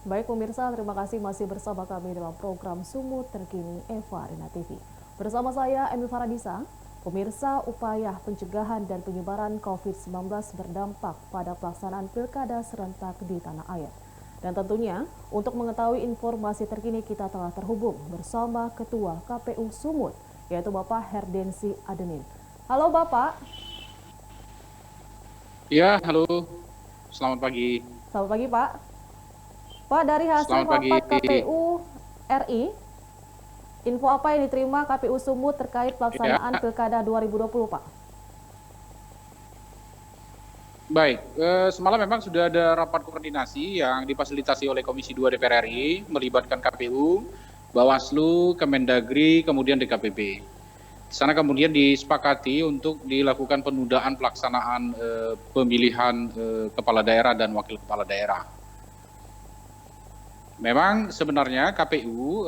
Baik pemirsa, terima kasih masih bersama kami dalam program Sumut Terkini Eva Arena TV. Bersama saya, Emi Faradisa. Pemirsa, upaya pencegahan dan penyebaran COVID-19 berdampak pada pelaksanaan pilkada serentak di tanah air. Dan tentunya, untuk mengetahui informasi terkini kita telah terhubung bersama Ketua KPU Sumut, yaitu Bapak Herdensi Adenin. Halo Bapak. Ya, halo. Selamat pagi. Selamat pagi Pak. Pak, dari hasil Selamat pagi. rapat KPU RI, info apa yang diterima KPU Sumut terkait Ya, pelaksanaan Pilkada 2020, Pak? baik. Semalam memang sudah ada rapat koordinasi yang difasilitasi oleh Komisi 2 DPR RI, melibatkan KPU, Bawaslu, Kemendagri, kemudian DKPP. Di sana kemudian disepakati untuk dilakukan penundaan pelaksanaan pemilihan kepala daerah dan wakil kepala daerah. Memang sebenarnya KPU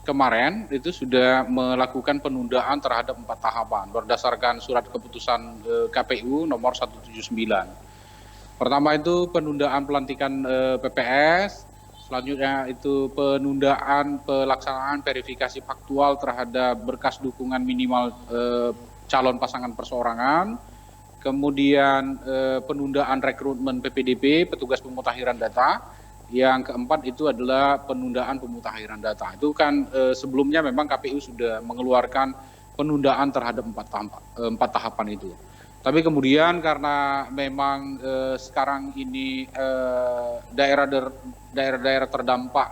kemarin itu sudah melakukan penundaan terhadap 4 tahapan berdasarkan surat keputusan KPU nomor 179. Pertama itu penundaan pelantikan PPS, selanjutnya itu penundaan pelaksanaan verifikasi faktual terhadap berkas dukungan minimal calon pasangan perseorangan, kemudian penundaan rekrutmen PPDB, petugas pemutahiran data. Yang keempat itu adalah penundaan pemutahiran data. Itu kan sebelumnya memang KPU sudah mengeluarkan penundaan terhadap 4 tahapan itu. Tapi kemudian karena memang sekarang ini daerah-daerah terdampak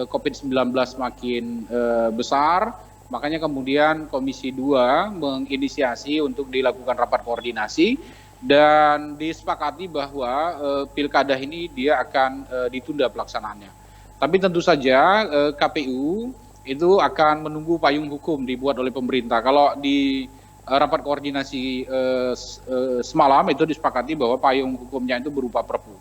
COVID-19 makin besar, makanya kemudian Komisi 2 menginisiasi untuk dilakukan rapat koordinasi dan disepakati bahwa pilkada ini dia akan ditunda pelaksanaannya. Tapi tentu saja KPU itu akan menunggu payung hukum dibuat oleh pemerintah. Kalau di rapat koordinasi semalam itu disepakati bahwa payung hukumnya itu berupa Perpu.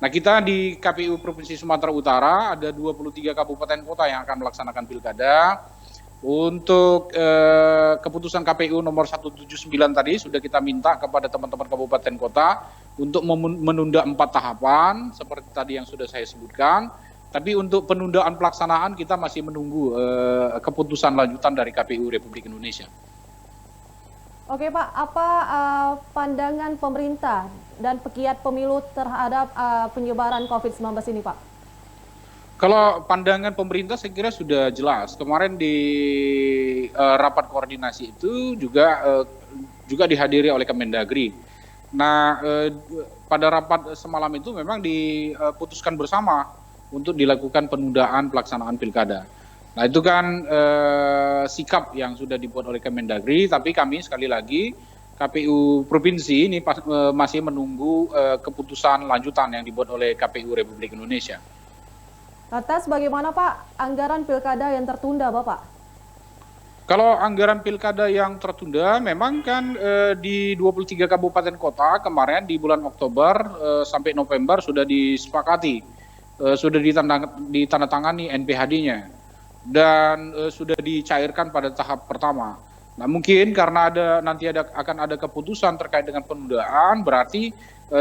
Nah, kita di KPU Provinsi Sumatera Utara ada 23 kabupaten kota yang akan melaksanakan pilkada. Untuk keputusan KPU nomor 179 tadi sudah kita minta kepada teman-teman kabupaten kota untuk menunda 4 tahapan seperti tadi yang sudah saya sebutkan. Tapi untuk penundaan pelaksanaan kita masih menunggu keputusan lanjutan dari KPU Republik Indonesia. Oke Pak, apa pandangan pemerintah dan pegiat pemilu terhadap penyebaran COVID-19 ini Pak? Kalau pandangan pemerintah saya kira sudah jelas. Kemarin di rapat koordinasi itu juga dihadiri oleh Kemendagri. Nah, pada rapat semalam itu memang diputuskan bersama untuk dilakukan penundaan pelaksanaan pilkada. Nah, itu kan sikap yang sudah dibuat oleh Kemendagri, tapi kami sekali lagi KPU Provinsi ini masih menunggu keputusan lanjutan yang dibuat oleh KPU Republik Indonesia. Lantas bagaimana Pak anggaran pilkada yang tertunda Bapak? Kalau anggaran pilkada yang tertunda memang kan di 23 kabupaten kota kemarin di bulan Oktober sampai November sudah disepakati, sudah ditandatangani NPHD-nya dan sudah dicairkan pada tahap pertama. Nah, mungkin karena akan ada keputusan terkait dengan penundaan, berarti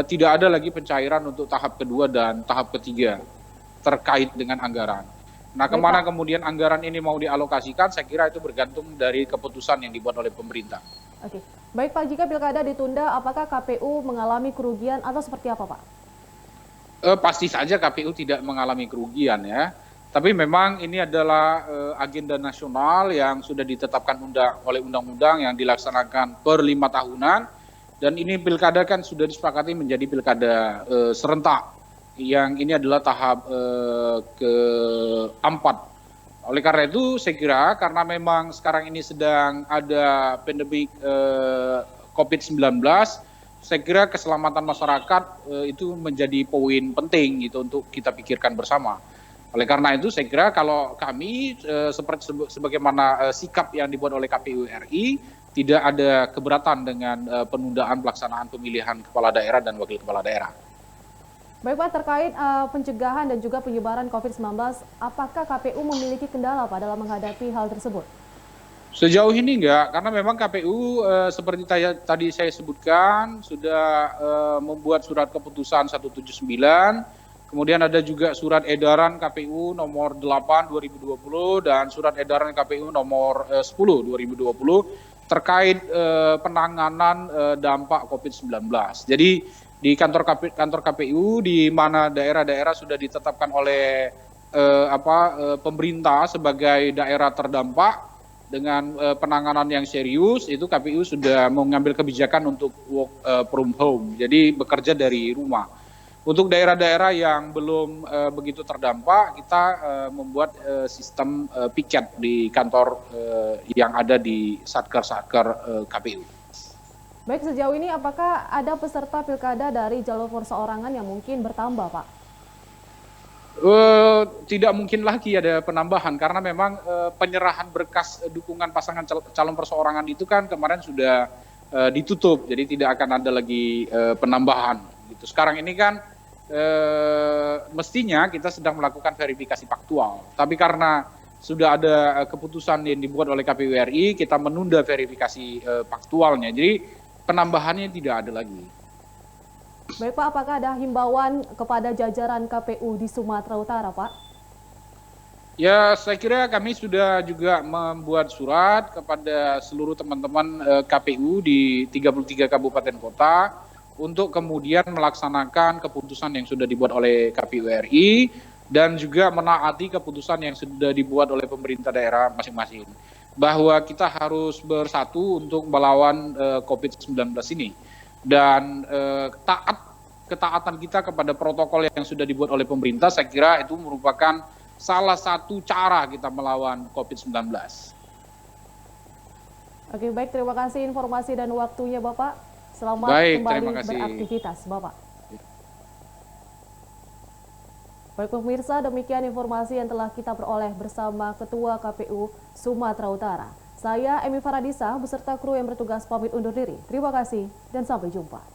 tidak ada lagi pencairan untuk tahap kedua dan tahap ketiga terkait dengan anggaran. Nah, kemana kemudian anggaran ini mau dialokasikan, saya kira itu bergantung dari keputusan yang dibuat oleh pemerintah. Oke, baik Pak, jika pilkada ditunda, apakah KPU mengalami kerugian atau seperti apa Pak? Pasti saja KPU tidak mengalami kerugian ya, tapi memang ini adalah agenda nasional yang sudah ditetapkan oleh undang-undang yang dilaksanakan per 5 tahunan, dan ini pilkada kan sudah disepakati menjadi pilkada serentak. Yang ini adalah tahap keempat. Oleh karena itu saya kira karena memang sekarang ini sedang ada pandemi COVID-19, saya kira keselamatan masyarakat itu menjadi poin penting gitu untuk kita pikirkan bersama. Oleh karena itu saya kira kalau kami sebagaimana sikap yang dibuat oleh KPU RI, tidak ada keberatan dengan penundaan pelaksanaan pemilihan kepala daerah dan wakil kepala daerah. Baik Pak, terkait pencegahan dan juga penyebaran COVID-19, apakah KPU memiliki kendala Pak dalam menghadapi hal tersebut? Sejauh ini enggak, karena memang KPU seperti tadi saya sebutkan sudah membuat surat keputusan 179, Kemudian ada juga surat edaran KPU nomor 8 2020 dan surat edaran KPU nomor 10 2020 terkait penanganan dampak COVID-19. Jadi di kantor KPU di mana daerah-daerah sudah ditetapkan oleh pemerintah sebagai daerah terdampak dengan penanganan yang serius, itu KPU sudah mengambil kebijakan untuk work from home, jadi bekerja dari rumah. Untuk daerah-daerah yang belum begitu terdampak, kita membuat sistem piket di kantor yang ada di satker-satker KPU. Baik, sejauh ini apakah ada peserta pilkada dari jalur perseorangan yang mungkin bertambah, Pak? Tidak mungkin lagi ada penambahan karena memang penyerahan berkas dukungan pasangan calon perseorangan itu kan kemarin sudah ditutup, jadi tidak akan ada lagi penambahan. Gitu. Sekarang ini kan mestinya kita sedang melakukan verifikasi faktual, tapi karena sudah ada keputusan yang dibuat oleh KPU RI, kita menunda verifikasi faktualnya, jadi penambahannya tidak ada lagi. Baik Pak, apakah ada himbauan kepada jajaran KPU di Sumatera Utara, Pak? Ya, saya kira kami sudah juga membuat surat kepada seluruh teman-teman KPU di 33 kabupaten kota untuk kemudian melaksanakan keputusan yang sudah dibuat oleh KPU RI dan juga menaati keputusan yang sudah dibuat oleh pemerintah daerah masing-masing. Bahwa kita harus bersatu untuk melawan COVID-19 ini. Dan ketaatan kita kepada protokol yang sudah dibuat oleh pemerintah, saya kira itu merupakan salah satu cara kita melawan COVID-19. Oke, baik, terima kasih informasi dan waktunya Bapak. Selamat kembali beraktivitas, Bapak. Baik pemirsa, demikian informasi yang telah kita peroleh bersama Ketua KPU Sumatera Utara. Saya Emi Faradisa beserta kru yang bertugas pamit undur diri. Terima kasih dan sampai jumpa.